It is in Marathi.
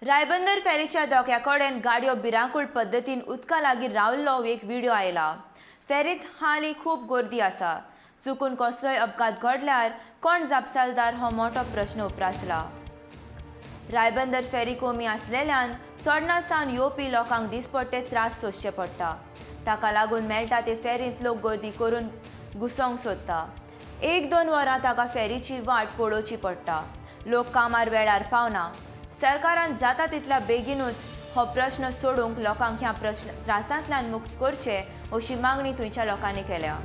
रायबंदर फेरीच्या धोक्याकडेन गाडयो भिरांकूळ पद्दतीन उदका लागीं रावल्लो एक व्हिडिओ आयला। फेरीत हालीं खूब गर्दी आसा। चुकून कसलोय अपघात घडल्यार कोण जापसालदार हो मोठो प्रश्न उप्रासला। रायबंदर फेरी कमी आसलेल्यान चोडणा सावन येवपी लोकांक दिसपट्टे त्रास सोंसचे पडटा। ताका लागून मेळटा ते फेरींत लोक गर्दी करून घुसोवंक सोदता। 1-2 वरां ताका फेरीची वाट पळोवची पडटा। लोक कामार वेळार पावना। सरकारान जाता तितल्या बेगीनूच हो प्रश्न सोडूंक लोकांक ह्या त्रासांतल्यान मुक्त करचे अशी मागणी थंयच्या लोकांनी केल्या।